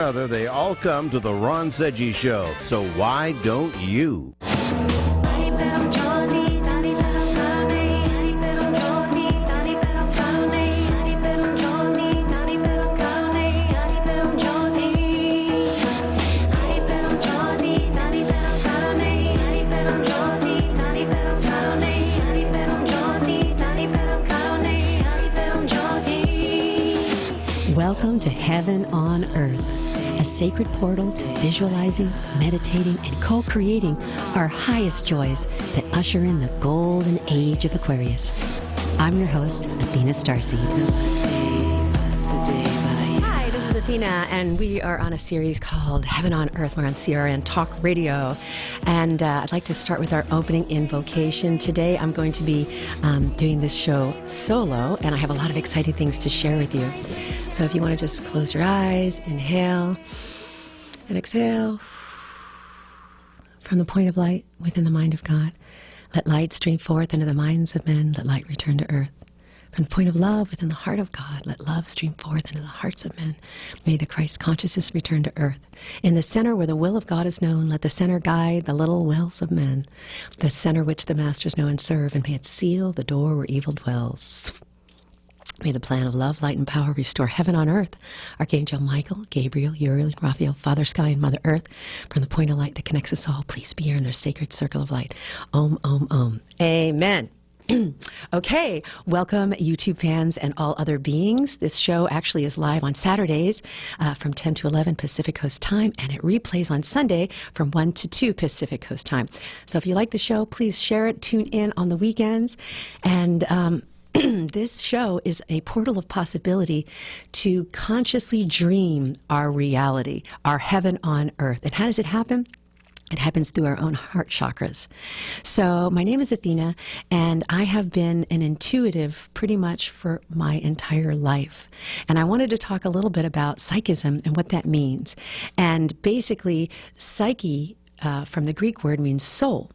Other, they all come to the Ron Sedgy Show, so why don't you? Welcome to Heaven on Earth, a sacred portal to visualizing, meditating, and co-creating our highest joys that usher in the Golden Age of Aquarius. I'm your host, Athena StarSeed. Hi, this is Athena, and we are on a series called Heaven on Earth. We're on CRN Talk Radio, and I'd like to start with our opening invocation. Today, I'm going to be doing this show solo, and I have a lot of exciting things to share with you. So if you want to just close your eyes, inhale and exhale from the point of light within the mind of God. Let light stream forth into the minds of men. Let light return to earth. From the point of love within the heart of God, let love stream forth into the hearts of men. May the Christ consciousness return to earth. In the center where the will of God is known, let the center guide the little wills of men. The center which the masters know and serve, and may it seal the door where evil dwells. May the plan of love, light, and power restore heaven on earth. Archangel Michael, Gabriel, Uriel, and Raphael, Father Sky, and Mother Earth, from the point of light that connects us all, please be here in their sacred circle of light. Om, Om, Om. Amen. Okay, welcome YouTube fans and all other beings. This show actually is live on Saturdays from 10 to 11 Pacific Coast time, and it replays on Sunday from 1 to 2 Pacific Coast time. So if you like the show, please share it, tune in on the weekends, and this show is a portal of possibility to consciously dream our reality, our heaven on earth. And how does it happen? It happens through our own heart chakras. So my name is Athena, and I have been an intuitive pretty much for my entire life. And I wanted to talk a little bit about psychism and what that means. And basically, psyche from the Greek word means soul.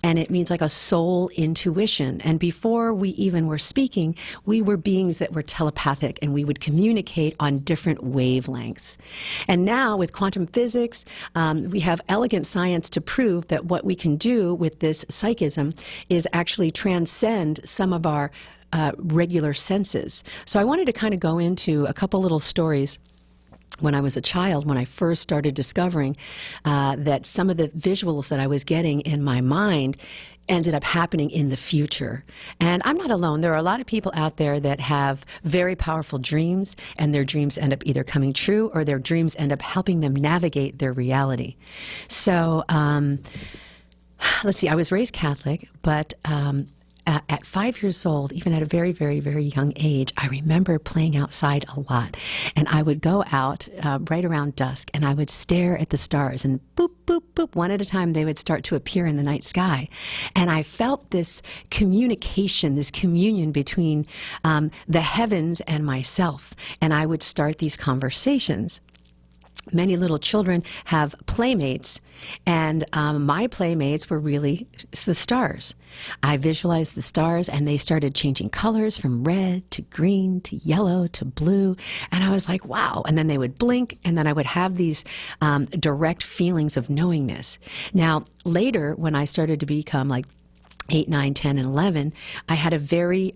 And it means like a soul intuition. And before we even were speaking, we were beings that were telepathic, and we would communicate on different wavelengths. And now with quantum physics, we have elegant science to prove that what we can do with this psychism is actually transcend some of our regular senses. So I wanted to kind of go into a couple little stories. When I was a child, when I first started discovering that some of the visuals that I was getting in my mind ended up happening in the future. And I'm not alone. There are a lot of people out there that have very powerful dreams, and their dreams end up either coming true or their dreams end up helping them navigate their reality. So let's see, I was raised Catholic, but at 5 years old, even at a very, very, very young age, I remember playing outside a lot. And I would go out right around dusk, and I would stare at the stars, and boop, boop, boop, one at a time, they would start to appear in the night sky. And I felt this communication, this communion between the heavens and myself. And I would start these conversations. Many little children have playmates, and my playmates were really the stars. I visualized the stars, and they started changing colors from red to green to yellow to blue, and I was like, wow. And then they would blink, and then I would have these direct feelings of knowingness. Now, later, when I started to become like 8, 9, 10, and 11, I had a very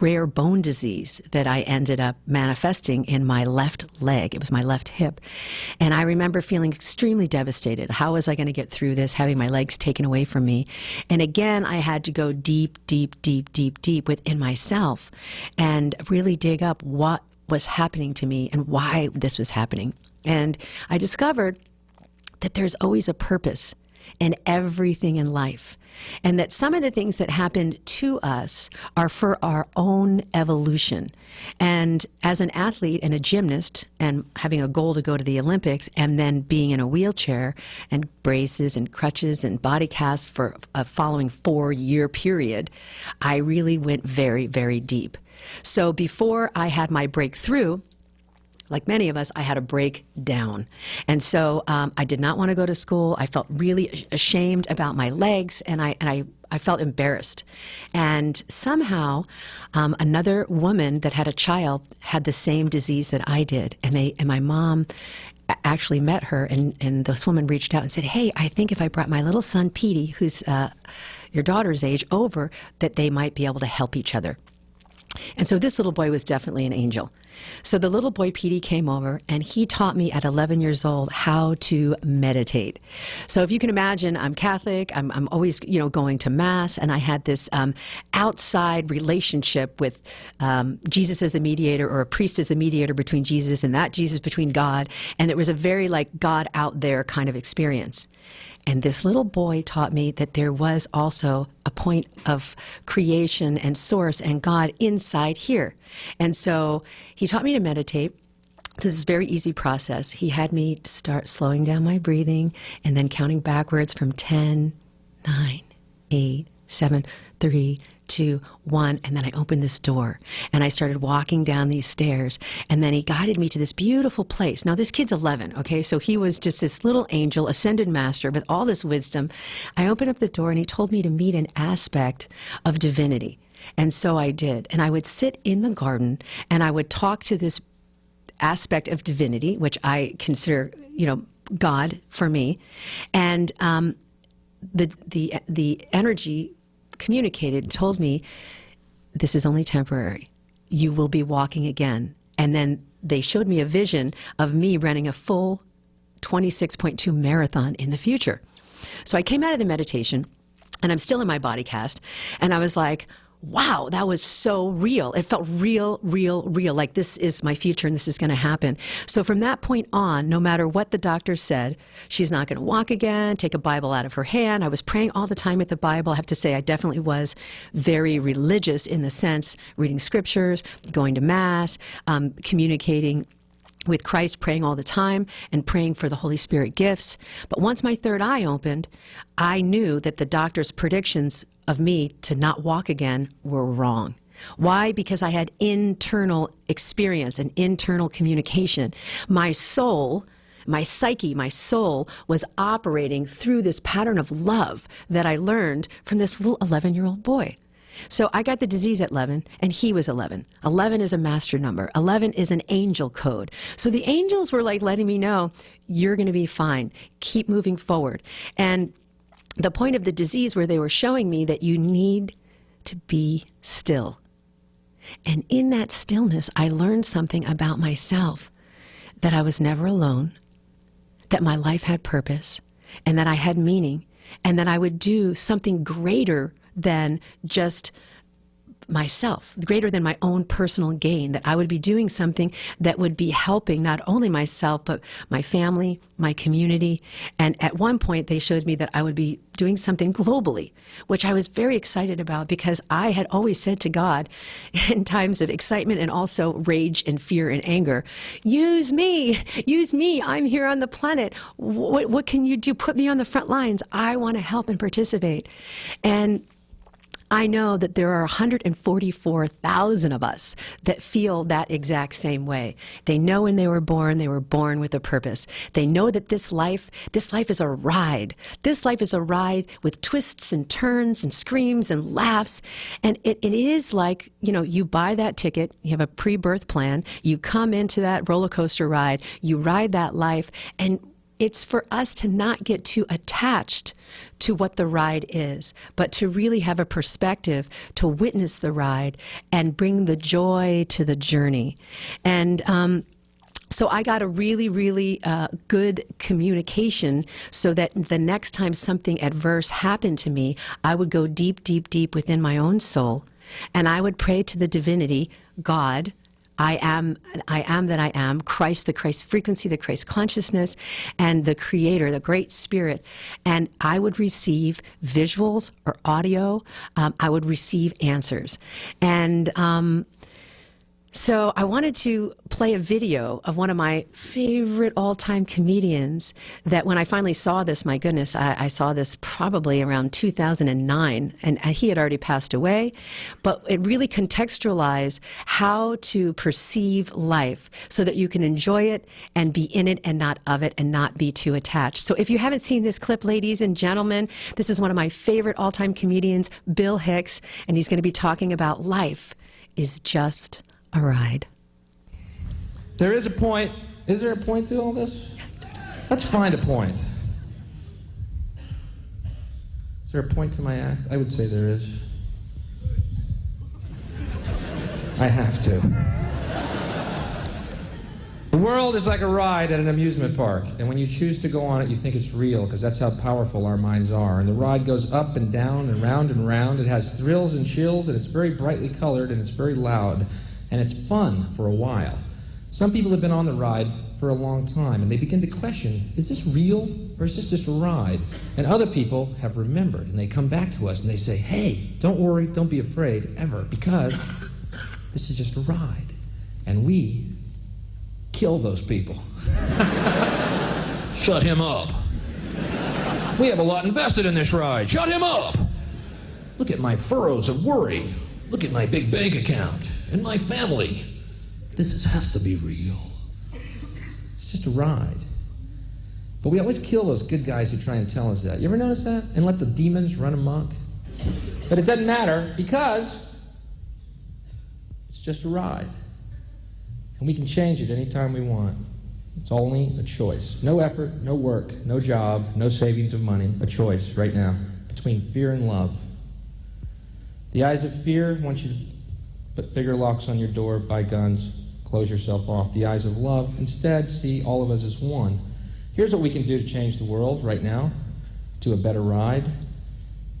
rare bone disease that I ended up manifesting in my left leg. It was my left hip. And I remember feeling extremely devastated. How was I going to get through this, having my legs taken away from me? And again, I had to go deep, deep, deep, deep, deep within myself and really dig up what was happening to me and why this was happening. And I discovered that there's always a purpose in everything in life, and that some of the things that happened to us are for our own evolution. And as an athlete and a gymnast, and having a goal to go to the Olympics, and then being in a wheelchair and braces and crutches and body casts for a following 4-year period, I really went very, very deep. So before I had my breakthrough, like many of us, I had a breakdown. And so I did not want to go to school. I felt really ashamed about my legs, and I felt embarrassed. And somehow another woman that had a child had the same disease that I did. And my mom actually met her, and this woman reached out and said, hey, I think if I brought my little son, Petey, who's your daughter's age, over, that they might be able to help each other. And so this little boy was definitely an angel. So the little boy, Petey, came over, and he taught me at 11 years old how to meditate. So if you can imagine, I'm Catholic, I'm always, going to Mass, and I had this outside relationship with Jesus as the mediator, or a priest as the mediator between Jesus and that Jesus between God. And it was a very God out there kind of experience. And this little boy taught me that there was also a point of creation and source and God inside here. And so he taught me to meditate. This is a very easy process. He had me start slowing down my breathing and then counting backwards from 10, 9, 8, 7, 3, 2, 1, and then I opened this door and I started walking down these stairs, and then he guided me to this beautiful place. Now this kid's 11, okay, so he was just this little angel, ascended master with all this wisdom. I opened up the door and he told me to meet an aspect of divinity, and so I did. And I would sit in the garden and I would talk to this aspect of divinity, which I consider, God for me, and the energy communicated, told me, this is only temporary. You will be walking again. And then they showed me a vision of me running a full 26.2 marathon in the future. So I came out of the meditation, and I'm still in my body cast, and I was like, wow, that was so real. It felt real, like this is my future and this is going to happen. So from that point on, no matter what the doctor said, she's not going to walk again, take a Bible out of her hand. I was praying all the time with the Bible. I have to say, I definitely was very religious in the sense, reading scriptures, going to Mass, communicating with Christ, praying all the time, and praying for the Holy Spirit gifts. But once my third eye opened, I knew that the doctor's predictions of me to not walk again were wrong. Why? Because I had internal experience and internal communication. My soul, my psyche, my soul was operating through this pattern of love that I learned from this little 11-year-old boy. So I got the disease at 11, and he was 11. 11 is a master number. 11 is an angel code. So the angels were letting me know, you're going to be fine. Keep moving forward. And the point of the disease where they were showing me that you need to be still. And in that stillness, I learned something about myself, that I was never alone, that my life had purpose, and that I had meaning, and that I would do something greater than just myself, greater than my own personal gain, that I would be doing something that would be helping not only myself, but my family, my community. And at one point, they showed me that I would be doing something globally, which I was very excited about, because I had always said to God in times of excitement and also rage and fear and anger, use me, I'm here on the planet. What can you do? Put me on the front lines. I want to help and participate. And I know that there are 144,000 of us that feel that exact same way. They know when they were born with a purpose. They know that this life is a ride. This life is a ride with twists and turns and screams and laughs. And it is like, you buy that ticket, you have a pre-birth plan, you come into that roller coaster ride, you ride that life, and it's for us to not get too attached to what the ride is, but to really have a perspective to witness the ride and bring the joy to the journey. And so I got a really good communication, so that the next time something adverse happened to me, I would go deep within my own soul, and I would pray to the divinity, God, I am that I am, Christ, the Christ frequency, the Christ consciousness, and the Creator, the Great Spirit. And I would receive visuals or audio. I would receive answers. And So I wanted to play a video of one of my favorite all-time comedians that when I finally saw this, my goodness, I saw this probably around 2009, and he had already passed away, but it really contextualized how to perceive life so that you can enjoy it and be in it and not of it and not be too attached. So if you haven't seen this clip, ladies and gentlemen, this is one of my favorite all-time comedians, Bill Hix, and he's going to be talking about life is just a ride. There is a point. Is there a point to all this? Let's find a point. Is there a point to my act? I would say there is. I have to. The world is like a ride at an amusement park, and when you choose to go on it, you think it's real, because that's how powerful our minds are. And the ride goes up and down and round and round. It has thrills and chills, and it's very brightly colored, and it's very loud. And it's fun for a while. Some people have been on the ride for a long time, and they begin to question, is this real, or is this just a ride? And other people have remembered, and they come back to us, and they say, hey, don't worry, don't be afraid, ever, because this is just a ride. And we kill those people. Shut him up. We have a lot invested in this ride. Shut him up. Look at my furrows of worry. Look at my big bank account. And my family. Has to be real. It's just a ride. But we always kill those good guys who try and tell us that. You ever notice that? And let the demons run amok? But it doesn't matter because it's just a ride. And we can change it anytime we want. It's only a choice. No effort, no work, no job, no savings of money. A choice right now between fear and love. The eyes of fear want you to put bigger locks on your door, buy guns, close yourself off. The eyes of love instead see all of us as one. Here's what we can do to change the world right now to a better ride.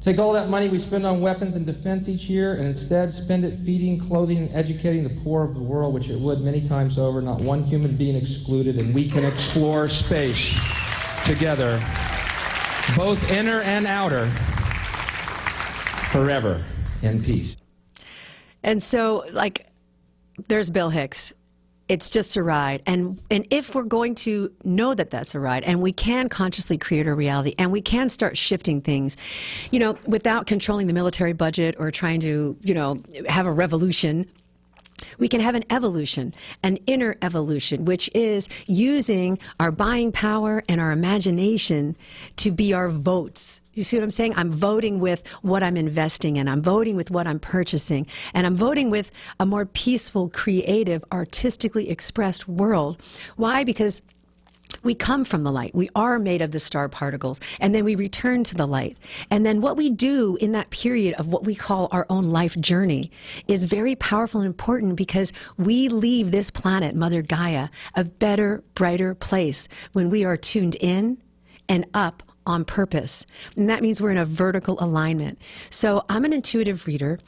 Take all that money we spend on weapons and defense each year and instead spend it feeding, clothing, and educating the poor of the world, which it would many times over, not one human being excluded, and we can explore space together, both inner and outer, forever in peace. And so, like, there's Bill Hix. It's just a ride. And if we're going to know that that's a ride, and we can consciously create a reality, and we can start shifting things, you know, without controlling the military budget or trying to, you know, have a revolution, we can have an evolution, an inner evolution, which is using our buying power and our imagination to be our votes. You see what I'm saying? I'm voting with what I'm investing in. I'm voting with what I'm purchasing. And I'm voting with a more peaceful, creative, artistically expressed world. Why? Because we come from the light. We are made of the star particles, and then we return to the light. And then what we do in that period of what we call our own life journey is very powerful and important, because we leave this planet, Mother Gaia, a better, brighter place when we are tuned in and up on purpose. And that means we're in a vertical alignment. So I'm an intuitive reader,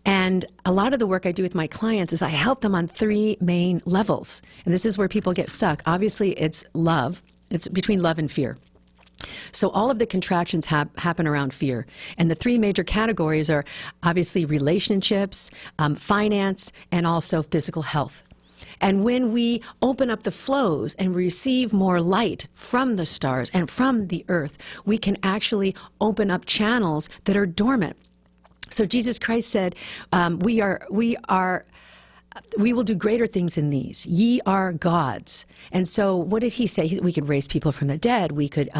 and a lot of the work I do with my clients is I help them on 3 main levels. And this is where people get stuck. Obviously, it's love. It's between love and fear. So all of the contractions happen around fear. And the 3 major categories are obviously relationships, finance, and also physical health. And when we open up the flows and receive more light from the stars and from the earth, we can actually open up channels that are dormant. So Jesus Christ said, we will do greater things than these. Ye are gods. And so what did he say? We could raise people from the dead. We could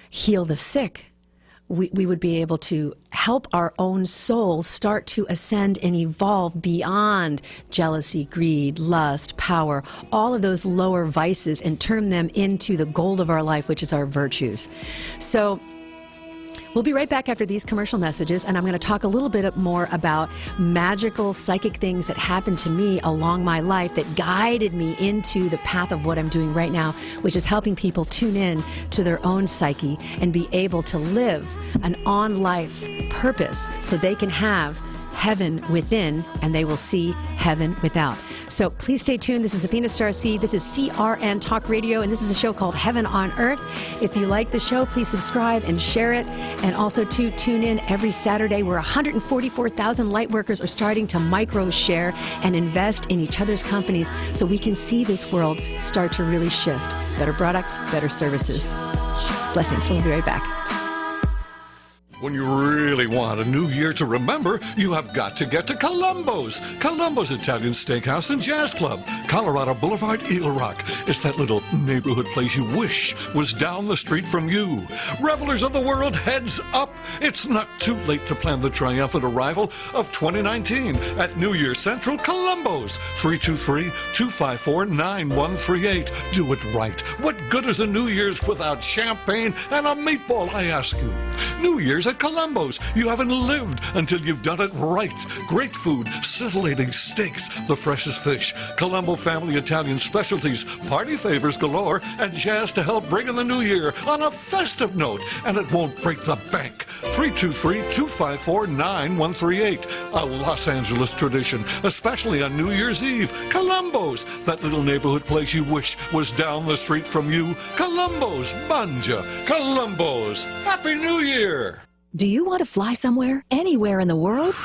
heal the sick. We would be able to help our own soul start to ascend and evolve beyond jealousy, greed, lust, power, all of those lower vices, and turn them into the gold of our life, which is our virtues. So we'll be right back after these commercial messages, and I'm going to talk a little bit more about magical psychic things that happened to me along my life that guided me into the path of what I'm doing right now, which is helping people tune in to their own psyche and be able to live an on-life purpose so they can have heaven within, and they will see heaven without. So please stay tuned. This is Athena StarSeed. This is CRN Talk Radio, and this is a show called Heaven on Earth. If you like the show, please subscribe and share it. And also to tune in every Saturday, where 144,000 light workers are starting to micro share and invest in each other's companies so we can see this world start to really shift. Better products, better services. Blessings. We'll be right back. When you really want a new year to remember, you have got to get to Columbo's. Columbo's Italian Steakhouse and Jazz Club, Colorado Boulevard, Eagle Rock. It's that little neighborhood place you wish was down the street from you. Revelers of the world, heads up. It's not too late to plan the triumphant arrival of 2019 at New Year Central Columbo's. 323-254-9138. Do it right. What good is a New Year's without champagne and a meatball, I ask you? New Year's at Columbo's. You haven't lived until you've done it right. Great food, scintillating steaks, the freshest fish, Colombo family Italian specialties, party favors galore, and jazz to help bring in the new year on a festive note. And it won't break the bank. 323-254-9138. A Los Angeles tradition, especially on New Year's Eve. Columbo's, that little neighborhood place you wish was down the street from you. Columbo's, Banja. Columbo's. Happy New Year! Do you want to fly somewhere, anywhere in the world?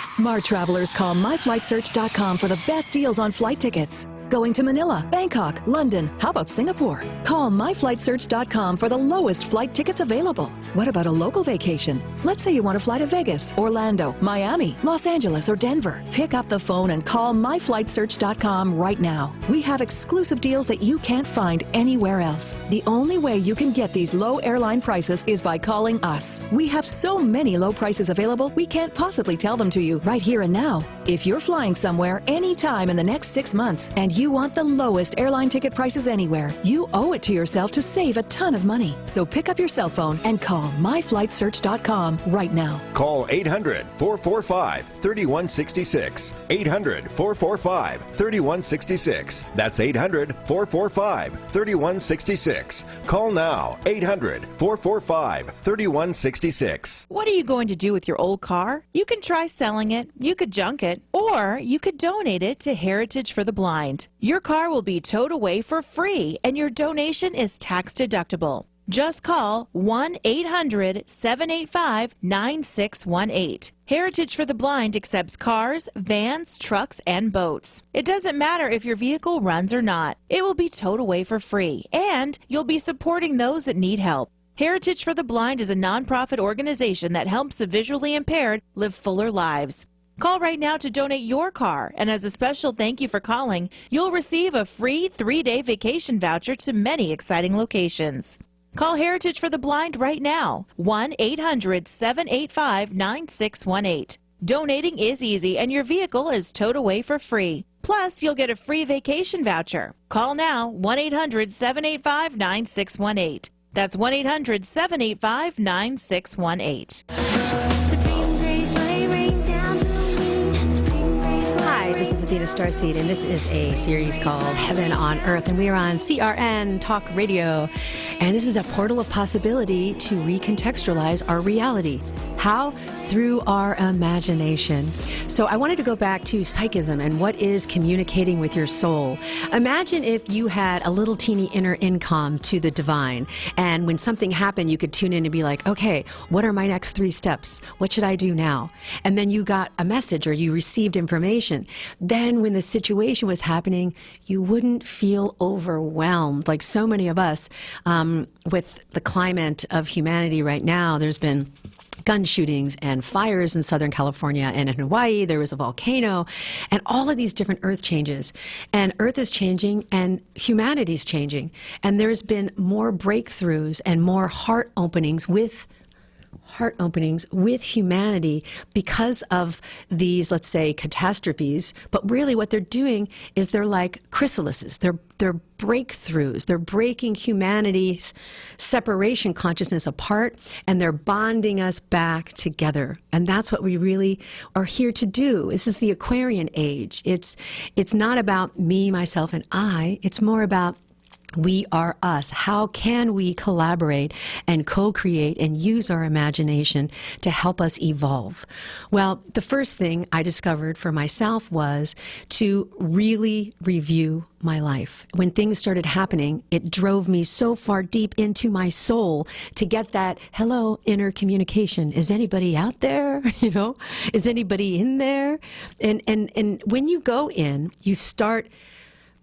Smart travelers call myflightsearch.com for the best deals on flight tickets. Going to Manila, Bangkok, London, how about Singapore? Call myflightsearch.com for the lowest flight tickets available. What about a local vacation? Let's say you want to fly to Vegas, Orlando, Miami, Los Angeles, or Denver. Pick up the phone and call myflightsearch.com right now. We have exclusive deals that you can't find anywhere else. The only way you can get these low airline prices is by calling us. We have so many low prices available, we can't possibly tell them to you right here and now. If you're flying somewhere anytime in the next 6 months and you want the lowest airline ticket prices anywhere, you owe it to yourself to save a ton of money. So pick up your cell phone and call myflightsearch.com right now. Call 800-445-3166. 800-445-3166. That's 800-445-3166. Call now. 800-445-3166. What are you going to do with your old car? You can try selling it, you could junk it, or you could donate it to Heritage for the Blind. Your car will be towed away for free, and your donation is tax deductible. Just call 1-800-785-9618. Heritage for the Blind accepts cars, vans, trucks, and boats. It doesn't matter if your vehicle runs or not. It will be towed away for free, and you'll be supporting those that need help. Heritage for the Blind is a nonprofit organization that helps the visually impaired live fuller lives. Call right now to donate your car, and as a special thank you for calling, you'll receive a free 3-day vacation voucher to many exciting locations. Call Heritage for the Blind right now, 1-800-785-9618. Donating is easy, and your vehicle is towed away for free. Plus, you'll get a free vacation voucher. Call now, 1-800-785-9618. That's 1-800-785-9618. Hi, this is Athena StarSeed, and this is a series called Heaven on Earth, and we are on CRN Talk Radio. And this is a portal of possibility to recontextualize our reality. How? Through our imagination. So I wanted to go back to psychism and what is communicating with your soul. Imagine if you had a little teeny inner income to the divine, and when something happened, you could tune in and be like, okay, what are my next 3 steps? What should I do now? And then you got a message or you received information. Then when the situation was happening, you wouldn't feel overwhelmed. Like so many of us, with the climate of humanity right now, there's been gun shootings and fires in Southern California, and in Hawaii there was a volcano, and all of these different earth changes. And Earth is changing and humanity's changing. And there's been more breakthroughs and more heart openings with humanity because of these, let's say, catastrophes. But really what they're doing is they're like chrysalises. They're breakthroughs. They're breaking humanity's separation consciousness apart, and they're bonding us back together. And that's what we really are here to do. This is the Aquarian age. It's not about me, myself, and I. It's more about We are us. How can we collaborate and co-create and use our imagination to help us evolve? Well, the first thing I discovered for myself was to really review my life. When things started happening, it drove me so far deep into my soul to get that, hello, inner communication. Is anybody out there? You know, is anybody in there? And when you go in, you start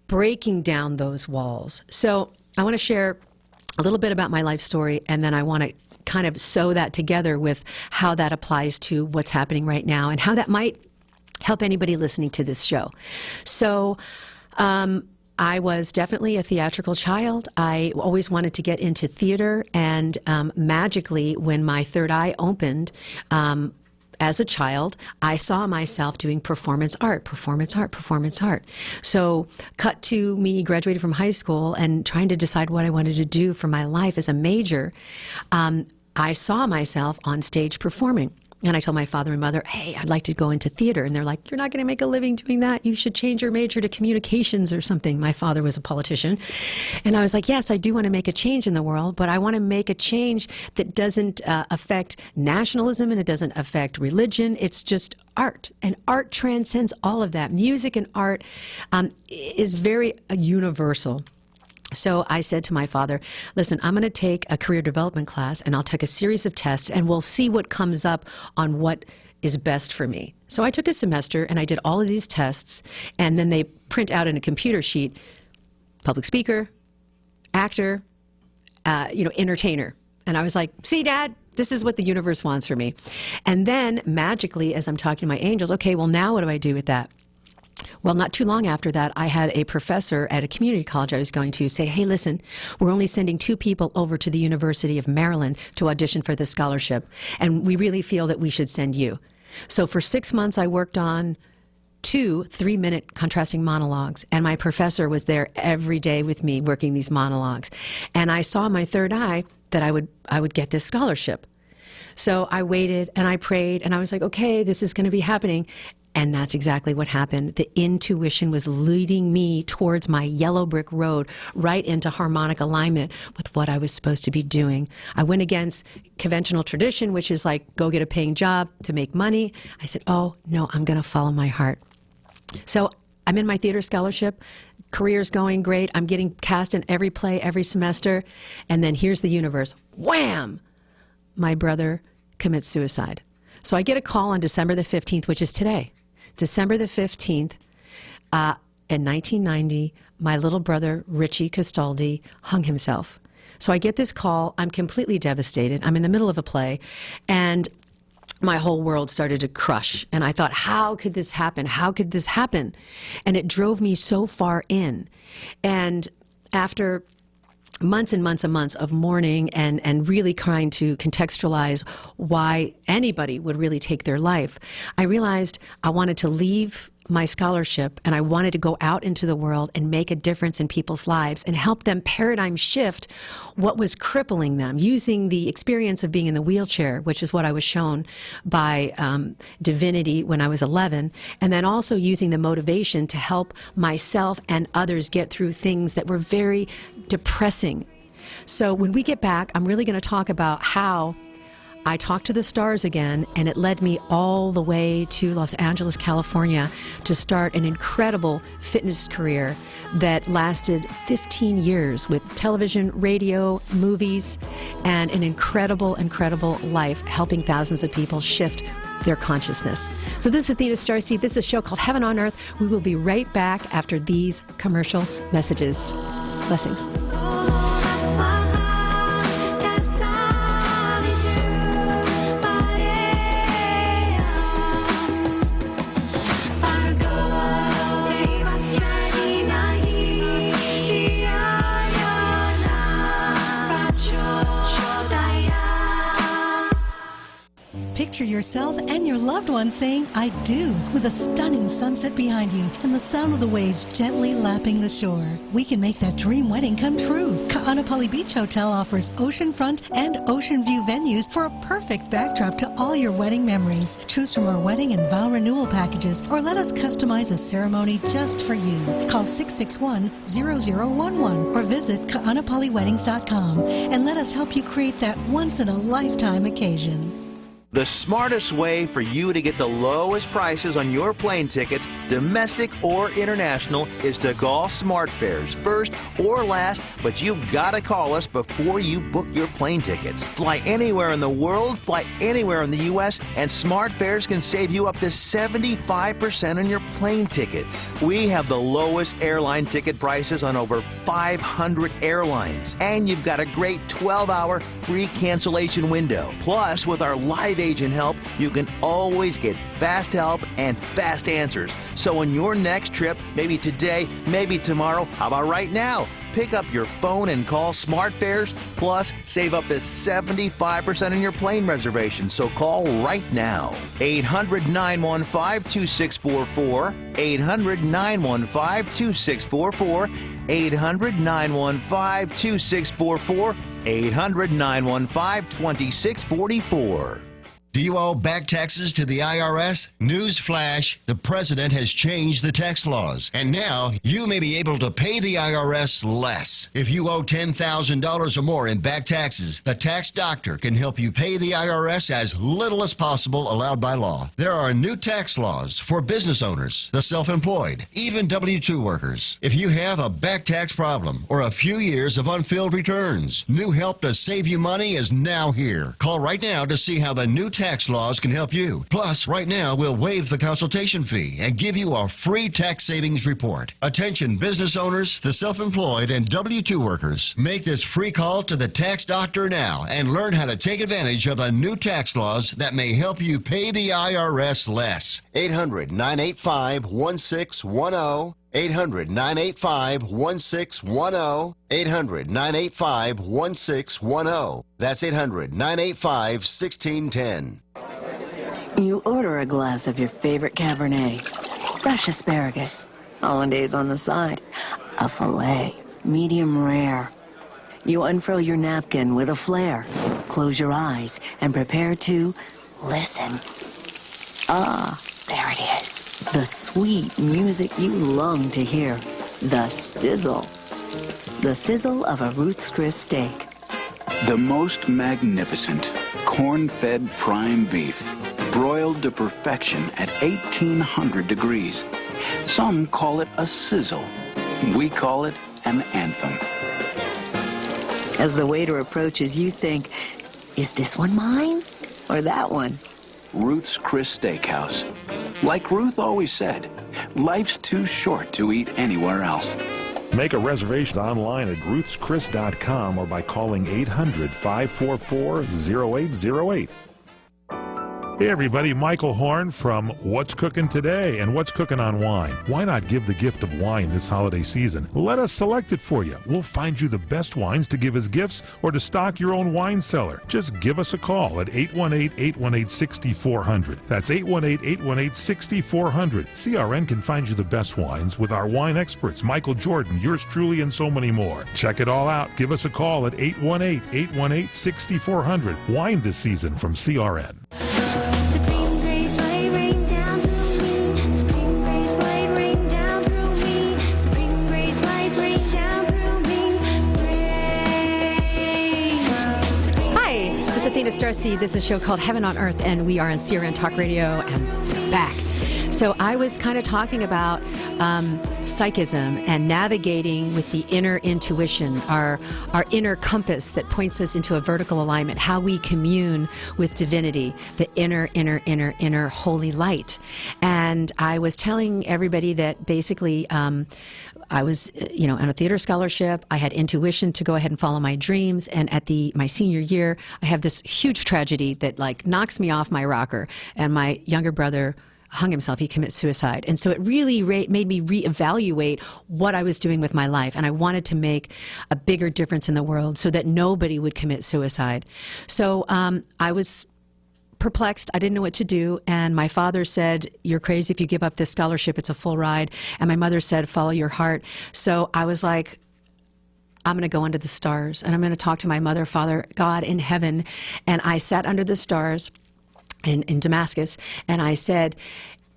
breaking down those walls. So I want to share a little bit about my life story, and then I want to kind of sew that together with how that applies to what's happening right now and how that might help anybody listening to this show. So I was definitely a theatrical child. I always wanted to get into theater, and magically, when my third eye opened, as a child, I saw myself doing performance art. So cut to me graduating from high school and trying to decide what I wanted to do for my life as a major. I saw myself on stage performing. And I told my father and mother, hey, I'd like to go into theater. And they're like, you're not going to make a living doing that. You should change your major to communications or something. My father was a politician. And I was like, yes, I do want to make a change in the world, but I want to make a change that doesn't affect nationalism and it doesn't affect religion. It's just art. And art transcends all of that. Music and art is very universal. So I said to my father, listen, I'm going to take a career development class and I'll take a series of tests and we'll see what comes up on what is best for me. So I took a semester and I did all of these tests, and then they print out in a computer sheet, public speaker, actor, entertainer. And I was like, see, Dad, this is what the universe wants for me. And then magically, as I'm talking to my angels, okay, well, now what do I do with that? Well, not too long after that, I had a professor at a community college I was going to say, hey, listen, we're only sending 2 people over to the University of Maryland to audition for this scholarship, and we really feel that we should send you. So for 6 months, I worked on 2 3-minute contrasting monologues, and my professor was there every day with me working these monologues. And I saw my third eye that I would get this scholarship. So I waited and I prayed and I was like, okay, this is going to be happening. And that's exactly what happened. The intuition was leading me towards my yellow brick road, right into harmonic alignment with what I was supposed to be doing. I went against conventional tradition, which is like, go get a paying job to make money. I said, oh, no, I'm going to follow my heart. So I'm in my theater scholarship. Career's going great. I'm getting cast in every play every semester. And then here's the universe. Wham! My brother commits suicide. So I get a call on December the 15th, which is today. December the 15th, in 1990, my little brother, Richie Castaldi, hung himself. So I get this call. I'm completely devastated. I'm in the middle of a play, and my whole world started to crush. And I thought, how could this happen? How could this happen? And it drove me so far in. And after months and months and months of mourning and really trying to contextualize why anybody would really take their life, I realized I wanted to leave my scholarship and I wanted to go out into the world and make a difference in people's lives and help them paradigm shift what was crippling them, using the experience of being in the wheelchair, which is what I was shown by divinity when I was 11, and then also using the motivation to help myself and others get through things that were very depressing. So when we get back, I'm really going to talk about how I talked to the stars again, and it led me all the way to Los Angeles, California, to start an incredible fitness career that lasted 15 years with television, radio, movies, and an incredible, incredible life helping thousands of people shift their consciousness. So this is Athena StarSeed. This is a show called Heaven on Earth. We will be right back after these commercial messages. Blessings. Pick Picture yourself and your loved one saying, I do, with a stunning sunset behind you and the sound of the waves gently lapping the shore. We can make that dream wedding come true. Ka'anapali Beach Hotel offers oceanfront and ocean view venues for a perfect backdrop to all your wedding memories. Choose from our wedding and vow renewal packages or let us customize a ceremony just for you. Call 661-0011 or visit ka'anapaliweddings.com and let us help you create that once-in-a-lifetime occasion. The smartest way for you to get the lowest prices on your plane tickets, domestic or international, is to call SmartFares, first or last, but you've got to call us before you book your plane tickets. Fly anywhere in the world, fly anywhere in the U.S., and SmartFares can save you up to 75% on your plane tickets. We have the lowest airline ticket prices on over 500 airlines, and you've got a great 12-hour free cancellation window. Plus, with our live agent help, you can always get fast help and fast answers. So on your next trip, maybe today, maybe tomorrow, how about right now? Pick up your phone and call SmartFares, plus save up to 75% on your plane reservation. So call right now. 800-915-2644, 800-915-2644, 800-915-2644, 800-915-2644. Do you owe back taxes to the IRS? News flash, the president has changed the tax laws, and now you may be able to pay the IRS less. If you owe $10,000 or more in back taxes, the tax doctor can help you pay the IRS as little as possible allowed by law. There are new tax laws for business owners, the self-employed, even W-2 workers. If you have a back tax problem or a few years of unfilled returns, new help to save you money is now here. Call right now to see how the new tax laws can help you. Plus, right now, we'll waive the consultation fee and give you a free tax savings report. Attention business owners, the self-employed, and W-2 workers. Make this free call to the tax doctor now and learn how to take advantage of the new tax laws that may help you pay the IRS less. 800-985-1610. 800-985-1610. 800-985-1610. That's 800-985-1610. You order a glass of your favorite Cabernet, fresh asparagus, hollandaise on the side, a filet, medium rare. You unfurl your napkin with a flair, close your eyes, and prepare to listen. Ah, there it is. The sweet music you long to hear. The sizzle. The sizzle of a Ruth's Chris steak. The most magnificent corn-fed prime beef, broiled to perfection at 1,800 degrees. Some call it a sizzle. We call it an anthem. As the waiter approaches, you think, is this one mine or that one? Ruth's Chris Steakhouse. Like Ruth always said, life's too short to eat anywhere else. Make a reservation online at ruthschris.com or by calling 800-544-0808. Hey everybody, Michael Horn from What's Cooking Today and What's Cooking on Wine. Why not give the gift of wine this holiday season? Let us select it for you. We'll find you the best wines to give as gifts or to stock your own wine cellar. Just give us a call at 818-818-6400. That's 818-818-6400. CRN can find you the best wines with our wine experts, Michael Jordan, yours truly, and so many more. Check it all out. Give us a call at 818-818-6400. Wine this season from CRN. Supreme grace, light rain down through me. Supreme grace, light rain down through me. Supreme grace, light rain down through me. Hi, this is Athena StarSeed. This is a show called Heaven on Earth, and we are on CRN Talk Radio, and we're back. So I was kind of talking about psychism and navigating with the inner intuition, our inner compass that points us into a vertical alignment, how we commune with divinity, the inner holy light. And I was telling everybody that basically I was, on a theater scholarship. I had intuition to go ahead and follow my dreams. And at my senior year, I have this huge tragedy that knocks me off my rocker. And my younger brother hung himself. He commits suicide. And so it really made me reevaluate what I was doing with my life. And I wanted to make a bigger difference in the world so that nobody would commit suicide. So I was perplexed. I didn't know what to do. And my father said, "You're crazy if you give up this scholarship. It's a full ride." And my mother said, "Follow your heart." So I was like, I'm going to go under the stars, and I'm going to talk to my mother, Father, God in heaven. And I sat under the stars in Damascus, and I said,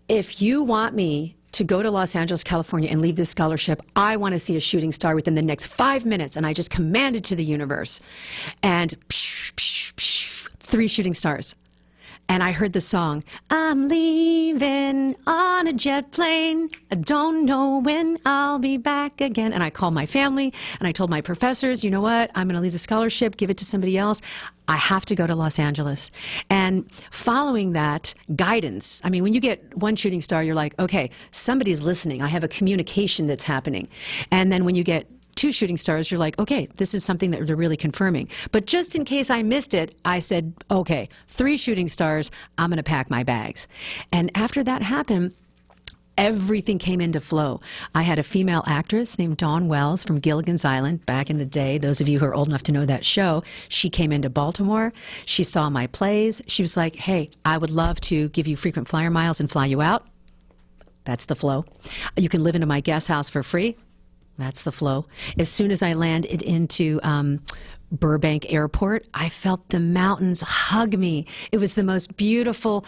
if you want me to go to Los Angeles, California, and leave this scholarship, I want to see a shooting star within the next 5 minutes. And I just commanded to the universe. And 3 shooting stars. And I heard the song, I'm leaving on a jet plane. I don't know when I'll be back again. And I called my family and I told my professors, you know what? I'm going to leave the scholarship, give it to somebody else. I have to go to Los Angeles. And following that guidance, I mean, when you get 1 shooting star, you're like, okay, somebody's listening. I have a communication that's happening. And then when you get 2 shooting stars, you're like, okay, this is something that they're really confirming. But just in case I missed it, I said, okay, 3 shooting stars, I'm going to pack my bags. And after that happened, everything came into flow. I had a female actress named Dawn Wells from Gilligan's Island back in the day. Those of you who are old enough to know that show, she came into Baltimore. She saw my plays. She was like, hey, I would love to give you frequent flyer miles and fly you out. That's the flow. You can live into my guest house for free. That's the flow. As soon as I landed into Burbank Airport, I felt the mountains hug me. It was the most beautiful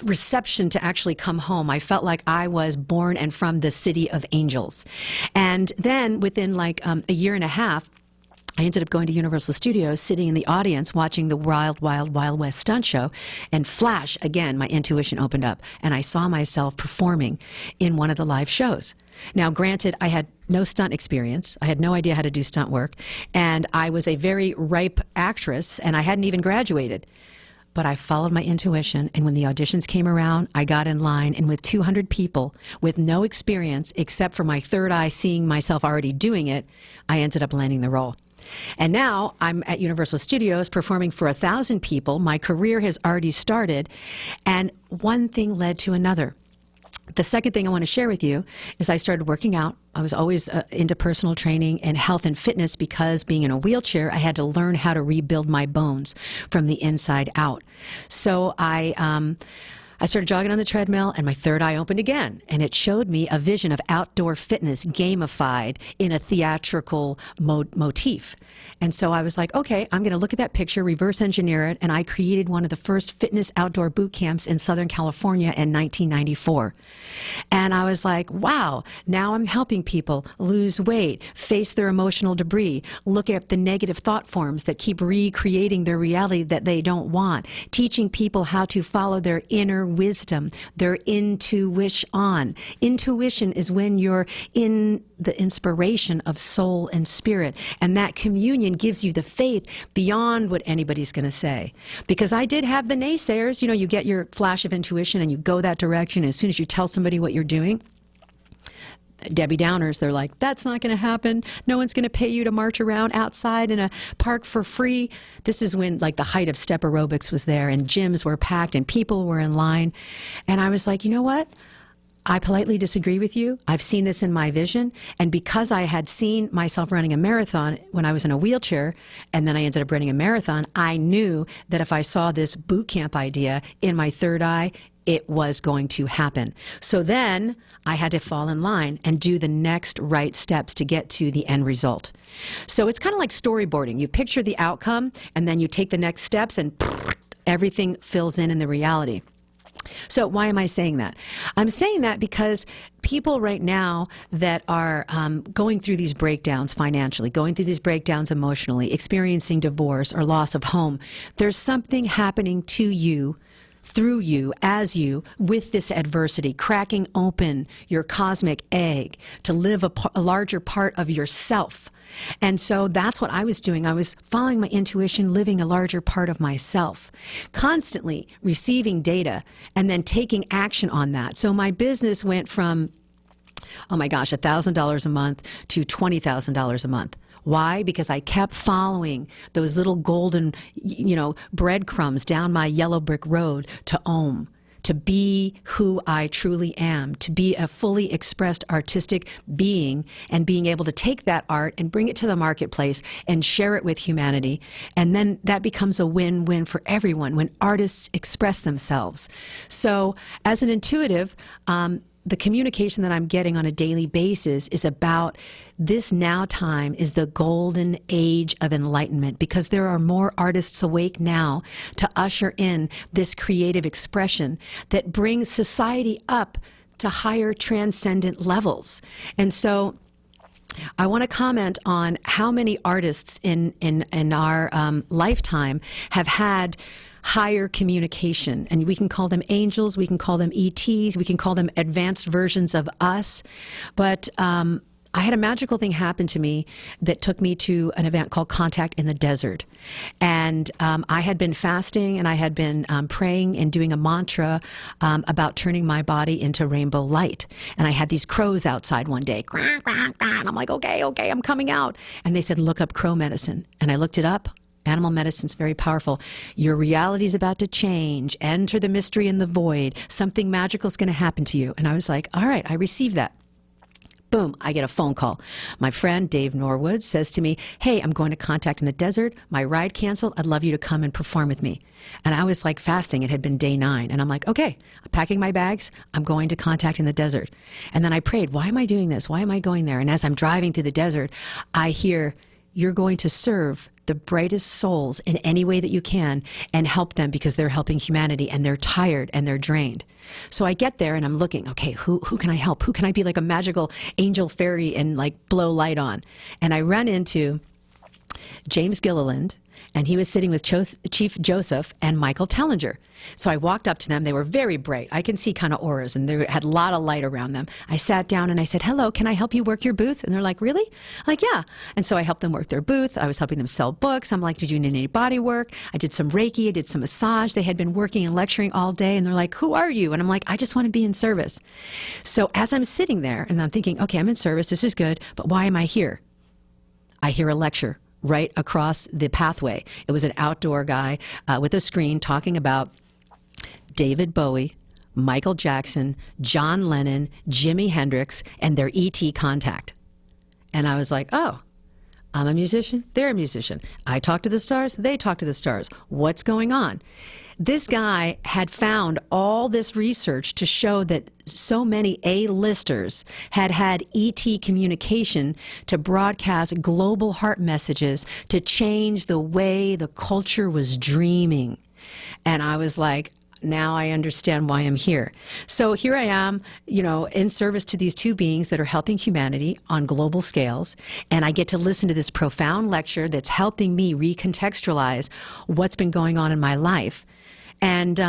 reception to actually come home. I felt like I was born and from the city of angels. And then within like a year and a half, I ended up going to Universal Studios, sitting in the audience, watching the Wild, Wild, Wild West stunt show, and flash, again, my intuition opened up, and I saw myself performing in one of the live shows. Now, granted, I had no stunt experience. I had no idea how to do stunt work, and I was a very ripe actress, and I hadn't even graduated. But I followed my intuition, and when the auditions came around, I got in line, and with 200 people, with no experience, except for my third eye seeing myself already doing it, I ended up landing the role. And now I'm at Universal Studios performing for 1,000 people. My career has already started, and one thing led to another. The second thing I want to share with you is I started working out. I was always into personal training and health and fitness because being in a wheelchair, I had to learn how to rebuild my bones from the inside out. So I started jogging on the treadmill, and my third eye opened again, and it showed me a vision of outdoor fitness gamified in a theatrical motif. And so I was like, okay, I'm going to look at that picture, reverse engineer it, and I created one of the first fitness outdoor boot camps in Southern California in 1994. And I was like, wow, now I'm helping people lose weight, face their emotional debris, look at the negative thought forms that keep recreating their reality that they don't want, teaching people how to follow their inner wisdom, their intuition. Intuition is when you're in the inspiration of soul and spirit, and that communion gives you the faith beyond what anybody's going to say. Because I did have the naysayers. You know, you get your flash of intuition and you go that direction, and as soon as you tell somebody what you're doing, Debbie Downers, they're like, that's not going to happen. No one's going to pay you to march around outside in a park for free. This is when like the height of step aerobics was there, and gyms were packed and people were in line. And I was like, you know what? I politely disagree with you. I've seen this in my vision. And because I had seen myself running a marathon when I was in a wheelchair, and then I ended up running a marathon, I knew that if I saw this boot camp idea in my third eye, it was going to happen. So then I had to fall in line and do the next right steps to get to the end result. So it's kind of like storyboarding. You picture the outcome, and then you take the next steps, and everything fills in the reality. So why am I saying that? I'm saying that because people right now that are going through these breakdowns financially, going through these breakdowns emotionally, experiencing divorce or loss of home, there's something happening to you, through you, as you, with this adversity, cracking open your cosmic egg to live a larger part of yourself. And so that's what I was doing. I was following my intuition, living a larger part of myself, constantly receiving data and then taking action on that. So my business went from, oh my gosh, $1,000 a month to $20,000 a month. Why? Because I kept following those little golden, breadcrumbs down my yellow brick road to Om, to be who I truly am, to be a fully expressed artistic being, and being able to take that art and bring it to the marketplace and share it with humanity. And then that becomes a win-win for everyone when artists express themselves. So as an intuitive, the communication that I'm getting on a daily basis is about this now time is the golden age of enlightenment, because there are more artists awake now to usher in this creative expression that brings society up to higher transcendent levels. And so I want to comment on how many artists in our lifetime have had higher communication, and we can call them angels, we can call them ETs, we can call them advanced versions of us. But I had a magical thing happen to me that took me to an event called Contact in the Desert. And I had been fasting, and I had been praying and doing a mantra about turning my body into rainbow light. And I had these crows outside one day. And I'm like, okay, I'm coming out. And they said, look up crow medicine. And I looked it up. Animal medicine's very powerful. Your reality is about to change. Enter the mystery and the void. Something magical is going to happen to you. And I was like, all right, I received that. Boom, I get a phone call. My friend Dave Norwood says to me, hey, I'm going to Contact in the Desert. My ride canceled. I'd love you to come and perform with me. And I was like fasting. It had been day 9. And I'm like, okay, I'm packing my bags. I'm going to Contact in the Desert. And then I prayed, why am I doing this? Why am I going there? And as I'm driving through the desert, I hear, you're going to serve the brightest souls in any way that you can and help them, because they're helping humanity and they're tired and they're drained. So I get there and I'm looking, okay, who can I help? Who can I be like a magical angel fairy and like blow light on? And I run into James Gilliland, and he was sitting with Chief Joseph and Michael Tellinger. So I walked up to them. They were very bright. I can see kind of auras, and they had a lot of light around them. I sat down and I said, hello, can I help you work your booth? And they're like, really? I'm like, yeah. And so I helped them work their booth. I was helping them sell books. I'm like, did you need any body work? I did some Reiki. I did some massage. They had been working and lecturing all day, and they're like, who are you? And I'm like, I just want to be in service. So as I'm sitting there and I'm thinking, okay, I'm in service. This is good, but why am I here? I hear a lecture right across the pathway. It was an outdoor guy with a screen talking about David Bowie, Michael Jackson, John Lennon, Jimi Hendrix, and their ET contact. And I was like, oh, I'm a musician, they're a musician. I talk to the stars, they talk to the stars. What's going on? This guy had found all this research to show that so many A-listers had had ET communication to broadcast global heart messages to change the way the culture was dreaming. And I was like, now I understand why I'm here. So here I am, you know, in service to these two beings that are helping humanity on global scales, and I get to listen to this profound lecture that's helping me recontextualize what's been going on in my life. And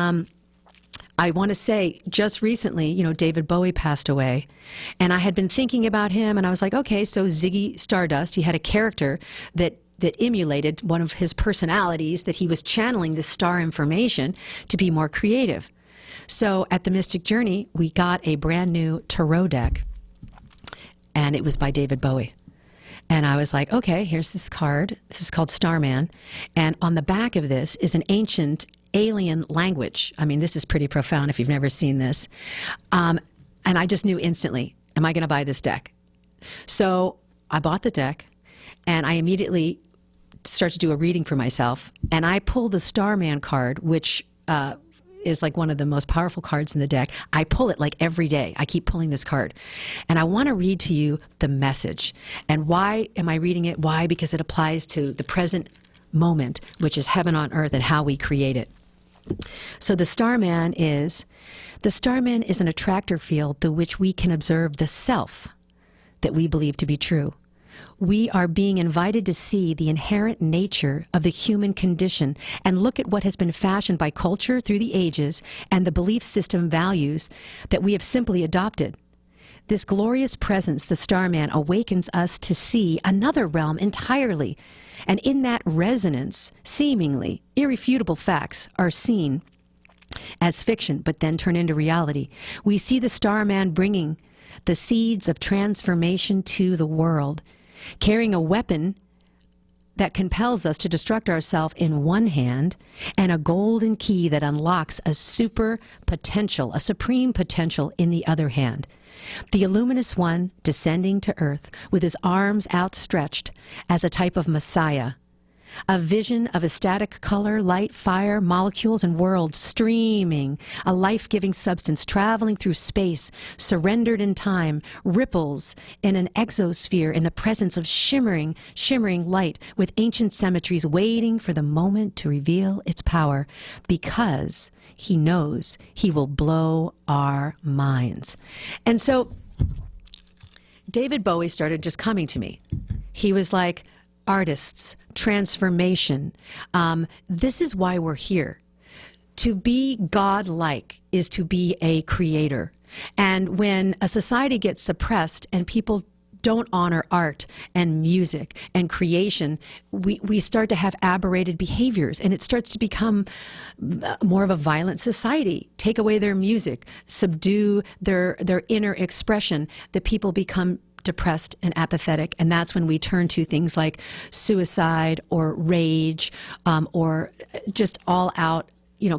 I want to say, just recently, you know, David Bowie passed away, and I had been thinking about him, and I was like, okay, so Ziggy Stardust, he had a character that emulated one of his personalities, that he was channeling this star information to be more creative. So at the Mystic Journey, we got a brand new tarot deck, and it was by David Bowie. And I was like, okay, here's this card. This is called Starman. And on the back of this is an ancient alien language. I mean, this is pretty profound if you've never seen this. And I just knew instantly, am I going to buy this deck? So I bought the deck, and I immediately start to do a reading for myself. And I pull the Starman card, which is like one of the most powerful cards in the deck. I pull it like every day. I keep pulling this card. And I want to read to you the message. And why am I reading it? Why? Because it applies to the present moment, which is heaven on earth and how we create it. So the Starman is an attractor field through which we can observe the self that we believe to be true. We are being invited to see the inherent nature of the human condition and look at what has been fashioned by culture through the ages and the belief system values that we have simply adopted. This glorious presence, the Starman, awakens us to see another realm entirely. And in that resonance, seemingly irrefutable facts are seen as fiction, but then turn into reality. We see the Starman bringing the seeds of transformation to the world, carrying a weapon that compels us to destruct ourselves in one hand, and a golden key that unlocks a super potential, a supreme potential in the other hand. The luminous one descending to earth with his arms outstretched as a type of Messiah. A vision of ecstatic color, light, fire, molecules, and worlds streaming, a life-giving substance traveling through space, surrendered in time, ripples in an exosphere in the presence of shimmering light with ancient symmetries waiting for the moment to reveal its power, because he knows he will blow our minds. And so David Bowie started just coming to me. He was like, artists, transformation. This is why we're here. To be God-like is to be a creator. And when a society gets suppressed and people don't honor art and music and creation, we start to have aberrated behaviors, and it starts to become more of a violent society. Take away their music, subdue their inner expression, the people become depressed and apathetic, and that's when we turn to things like suicide or rage, or just all out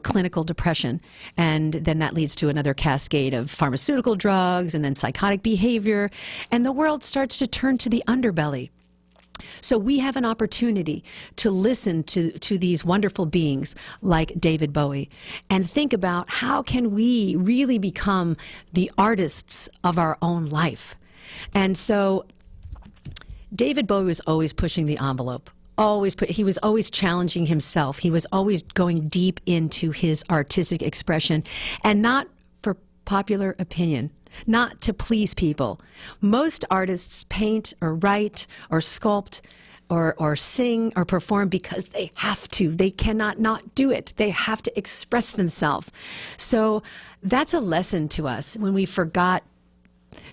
clinical depression. And then that leads to another cascade of pharmaceutical drugs and then psychotic behavior, and the world starts to turn to the underbelly. So we have an opportunity to listen to these wonderful beings like David Bowie and think about how can we really become the artists of our own life. And so David Bowie was always pushing the envelope. He was always challenging himself. He was always going deep into his artistic expression, and not for popular opinion, not to please people. Most artists paint or write or sculpt or sing or perform because they have to. They cannot not do it. They have to express themselves. So that's a lesson to us when we forgot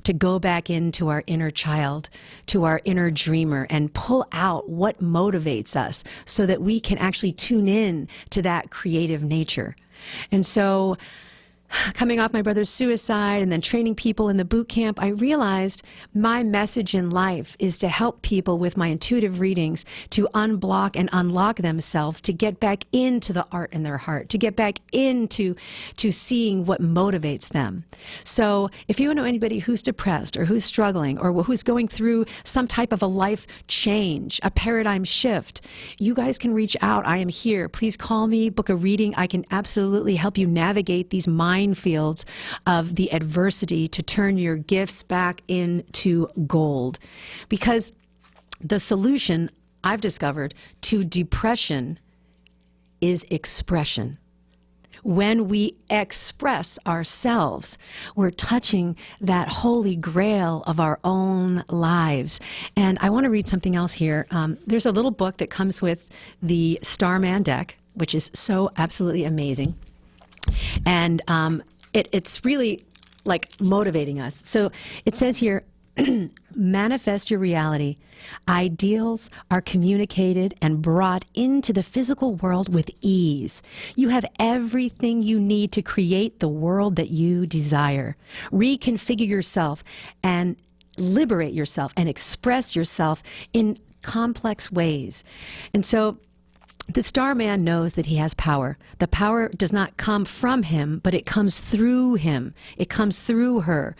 to go back into our inner child, to our inner dreamer, and pull out what motivates us so that we can actually tune in to that creative nature. And so, coming off my brother's suicide and then training people in the boot camp, I realized my message in life is to help people with my intuitive readings to unblock and unlock themselves, to get back into the art in their heart, to get back into seeing what motivates them. So if you know anybody who's depressed or who's struggling or who's going through some type of a life change, a paradigm shift, you guys can reach out. I am here. Please call me, book a reading. I can absolutely help you navigate these minefields of the adversity to turn your gifts back into gold. Because the solution, I've discovered, to depression is expression. When we express ourselves, we're touching that holy grail of our own lives. And I want to read something else here. There's a little book that comes with the Starman deck, which is so absolutely amazing. And it's really like motivating us. So it says here, manifest your reality. Ideals are communicated and brought into the physical world with ease. You have everything you need to create the world that you desire. Reconfigure yourself and liberate yourself and express yourself in complex ways. And so the Starman knows that he has power. The power does not come from him, but it comes through him. It comes through her.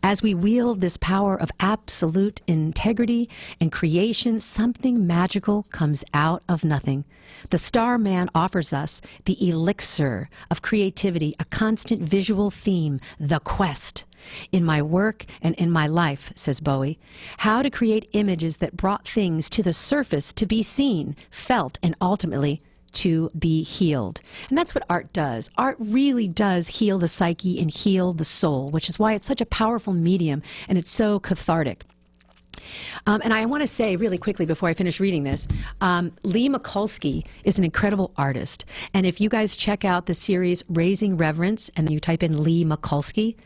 As we wield this power of absolute integrity and creation, something magical comes out of nothing. The Starman offers us the elixir of creativity, a constant visual theme, the quest. In my work and in my life, says Bowie, how to create images that brought things to the surface to be seen, felt, and ultimately to be healed. And that's what art does. Art really does heal the psyche and heal the soul, which is why it's such a powerful medium and it's so cathartic. And I want to say really quickly before I finish reading this, Lee Mikulski is an incredible artist. And if you guys check out the series Raising Reverence and you type in Lee Mikulski,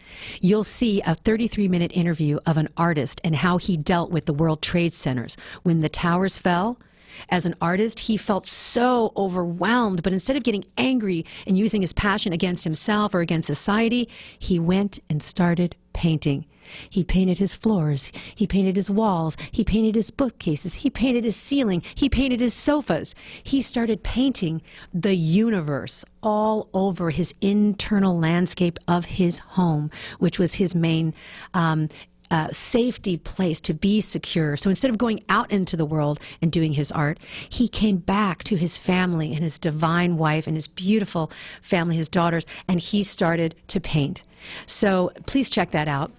you'll see a 33-minute interview of an artist and how he dealt with the World Trade Centers. When the towers fell, as an artist, he felt so overwhelmed, but instead of getting angry and using his passion against himself or against society, he went and started painting. He painted his floors. He painted his walls. He painted his bookcases. He painted his ceiling. He painted his sofas. He started painting the universe all over his internal landscape of his home, which was his main safety place to be secure. So instead of going out into the world and doing his art, he came back to his family and his divine wife and his beautiful family, his daughters, and he started to paint. So please check that out,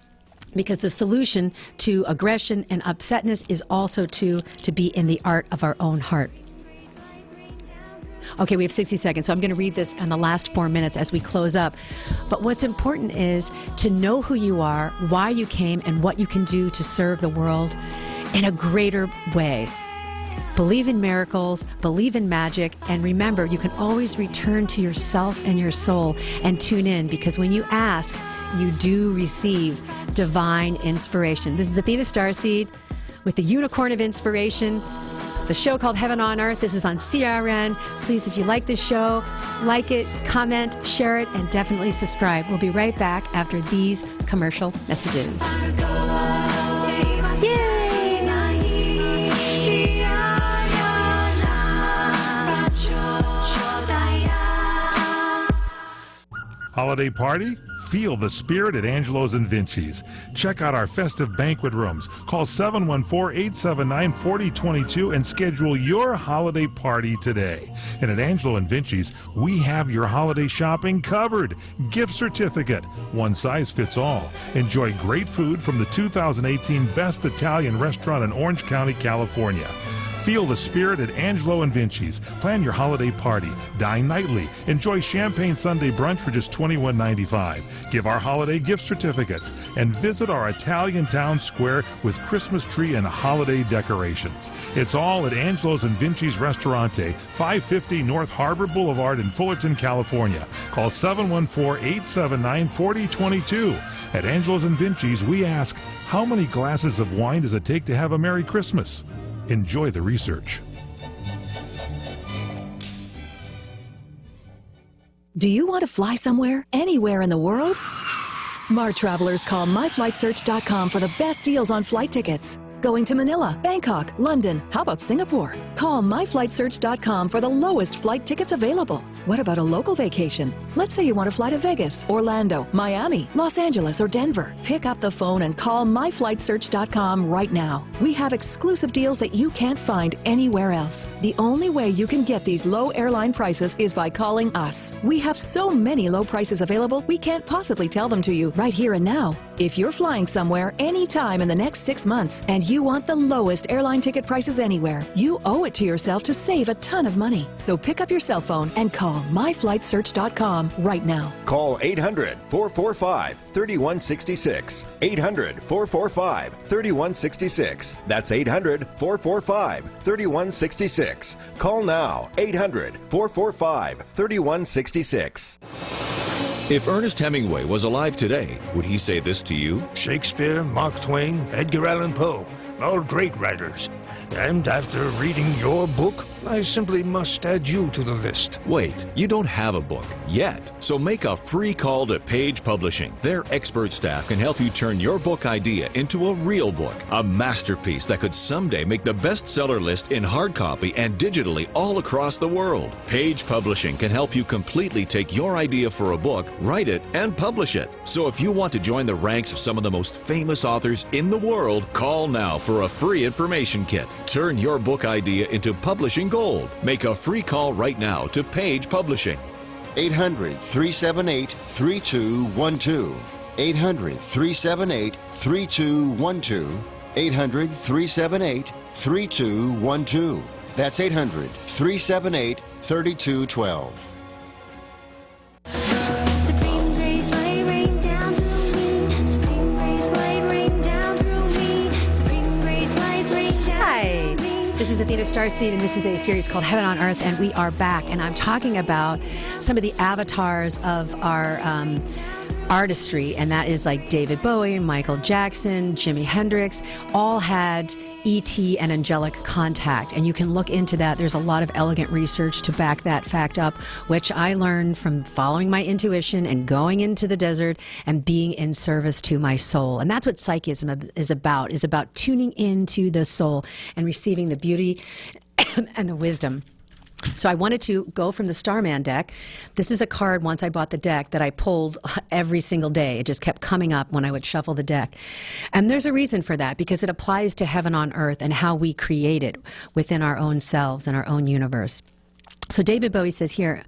because the solution to aggression and upsetness is also to be in the art of our own heart. Okay, we have 60 seconds, so I'm going to read this in the last 4 minutes as we close up. But what's important is to know who you are, why you came, and what you can do to serve the world in a greater way. Believe in miracles, believe in magic, and remember, you can always return to yourself and your soul and tune in, because when you ask, you do receive divine inspiration. This is Athena StarSeed with the Unicorn of Inspiration, the show called Heaven on Earth. This is on CRN. Please, if you like this show, like it, comment, share it, and definitely subscribe. We'll be right back after these commercial messages. Holiday party? Feel the spirit at Angelo's and Vinci's. Check out our festive banquet rooms. Call 714-879-4022 and schedule your holiday party today. And at Angelo and Vinci's, we have your holiday shopping covered. Gift certificate. One size fits all. Enjoy great food from the 2018 Best Italian Restaurant in Orange County, California. Feel the spirit at Angelo and Vinci's. Plan your holiday party. Dine nightly. Enjoy champagne Sunday brunch for just $21.95. Give our holiday gift certificates. And visit our Italian town square with Christmas tree and holiday decorations. It's all at Angelo's and Vinci's Restaurante, 550 North Harbor Boulevard in Fullerton, California. Call 714-879-4022. At Angelo's and Vinci's, we ask, how many glasses of wine does it take to have a Merry Christmas? Enjoy the research. Do you want to fly somewhere, anywhere in the world? Smart travelers call myflightsearch.com for the best deals on flight tickets. Going to Manila, Bangkok, London, how about Singapore? Call myflightsearch.com for the lowest flight tickets available. What about a local vacation? Let's say you want to fly to Vegas, Orlando, Miami, Los Angeles, or Denver. Pick up the phone and call myflightsearch.com right now. We have exclusive deals that you can't find anywhere else. The only way you can get these low airline prices is by calling us. We have so many low prices available, we can't possibly tell them to you right here and now. If you're flying somewhere anytime in the next 6 months and you want the lowest airline ticket prices anywhere, you owe it to yourself to save a ton of money. So pick up your cell phone and call myflightsearch.com right now. Call 800-445-3166. 800-445-3166. That's 800-445-3166. Call now. 800-445-3166. If Ernest Hemingway was alive today, would he say this to you? Shakespeare, Mark Twain, Edgar Allan Poe, all great writers. And after reading your book, I simply must add you to the list. Wait, you don't have a book yet. So make a free call to Page Publishing. Their expert staff can help you turn your book idea into a real book, a masterpiece that could someday make the bestseller list in hard copy and digitally all across the world. Page Publishing can help you completely take your idea for a book, write it, and publish it. So if you want to join the ranks of some of the most famous authors in the world, call now for a free information kit. Turn your book idea into publishing gold. Make a free call right now to Page Publishing. 800-378-3212. 800-378-3212. 800-378-3212. That's 800-378-3212. Supreme grace, light rain down through me. Supreme grace, light rain down through me. Supreme grace, light rain down. Hi, this is Athena StarSeed, and this is a series called Heaven on Earth, and we are back. And I'm talking about some of the avatars of our artistry, and that is like David Bowie, Michael Jackson, Jimi Hendrix, all had ET and angelic contact, and you can look into that. There's a lot of elegant research to back that fact up, which I learned from following my intuition and going into the desert and being in service to my soul. And that's what psychism is about tuning into the soul and receiving the beauty and the wisdom. So I wanted to go from the Starman deck. This is a card, once I bought the deck, that I pulled every single day. It just kept coming up when I would shuffle the deck. And there's a reason for that, because it applies to heaven on earth and how we create it within our own selves and our own universe. So David Bowie says here,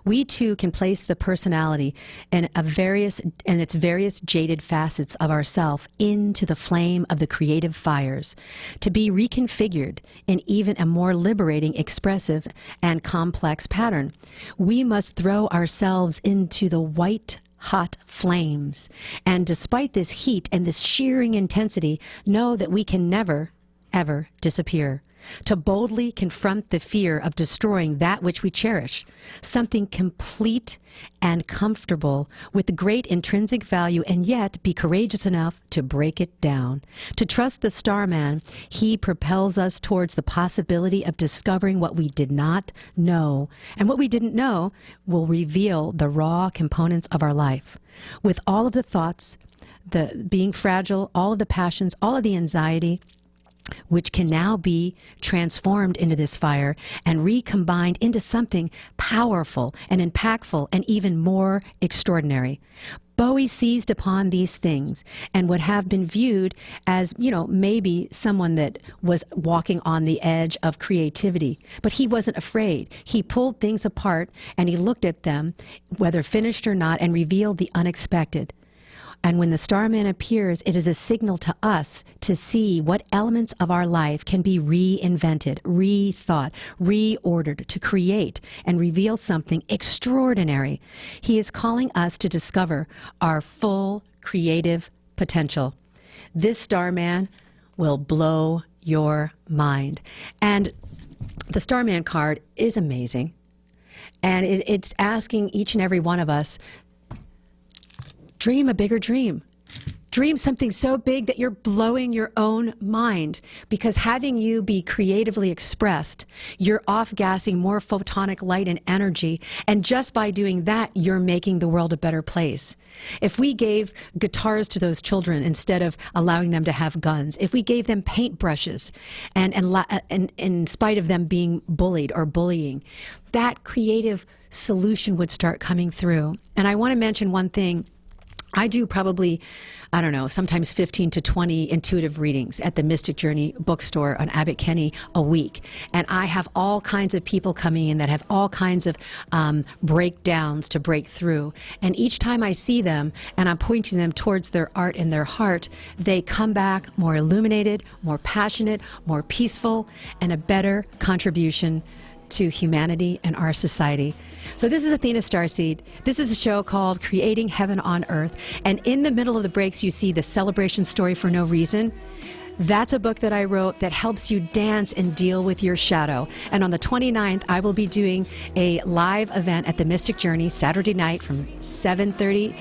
we too can place the personality and its various jaded facets of ourself into the flame of the creative fires, to be reconfigured in even a more liberating, expressive, and complex pattern. We must throw ourselves into the white hot flames, and despite this heat and this shearing intensity, know that we can never, ever disappear. To boldly confront the fear of destroying that which we cherish, something complete and comfortable with great intrinsic value, and yet be courageous enough to break it down. To trust the Starman, he propels us towards the possibility of discovering what we did not know, and what we didn't know will reveal the raw components of our life. With all of the thoughts, the being fragile, all of the passions, all of the anxiety, which can now be transformed into this fire and recombined into something powerful and impactful and even more extraordinary. Bowie seized upon these things and would have been viewed as, maybe someone that was walking on the edge of creativity. But he wasn't afraid. He pulled things apart and he looked at them, whether finished or not, and revealed the unexpected. And when the Starman appears, it is a signal to us to see what elements of our life can be reinvented, rethought, reordered, to create and reveal something extraordinary. He is calling us to discover our full creative potential. This Starman will blow your mind. And the Starman card is amazing. And it's asking each and every one of us, dream a bigger dream. Dream something so big that you're blowing your own mind, because having you be creatively expressed, you're off-gassing more photonic light and energy, and just by doing that, you're making the world a better place. If we gave guitars to those children instead of allowing them to have guns, if we gave them paintbrushes, and in spite of them being bullied or bullying, that creative solution would start coming through. And I want to mention one thing. I do probably, sometimes 15 to 20 intuitive readings at the Mystic Journey bookstore on Abbot Kinney a week. And I have all kinds of people coming in that have all kinds of breakdowns to break through. And each time I see them and I'm pointing them towards their art and their heart, they come back more illuminated, more passionate, more peaceful, and a better contribution to humanity and our society. So this is Athena StarSeed. This is a show called Creating Heaven on Earth. And in the middle of the breaks, you see the Celebration Story for No Reason. That's a book that I wrote that helps you dance and deal with your shadow. And on the 29th, I will be doing a live event at the Mystic Journey Saturday night from 7:30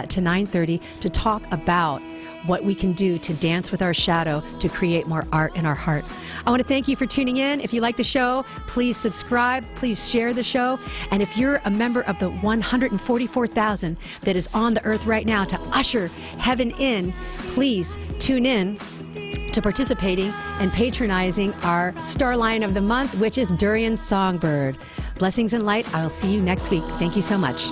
to 9:30 to talk about what we can do to dance with our shadow to create more art in our heart. I want to thank you for tuning in. If you like the show, please subscribe, please share the show. And if you're a member of the 144,000 that is on the earth right now to usher heaven in, please tune in to participating and patronizing our Starline of the Month, which is Durian Songbird. Blessings and light. I'll see you next week. Thank you so much.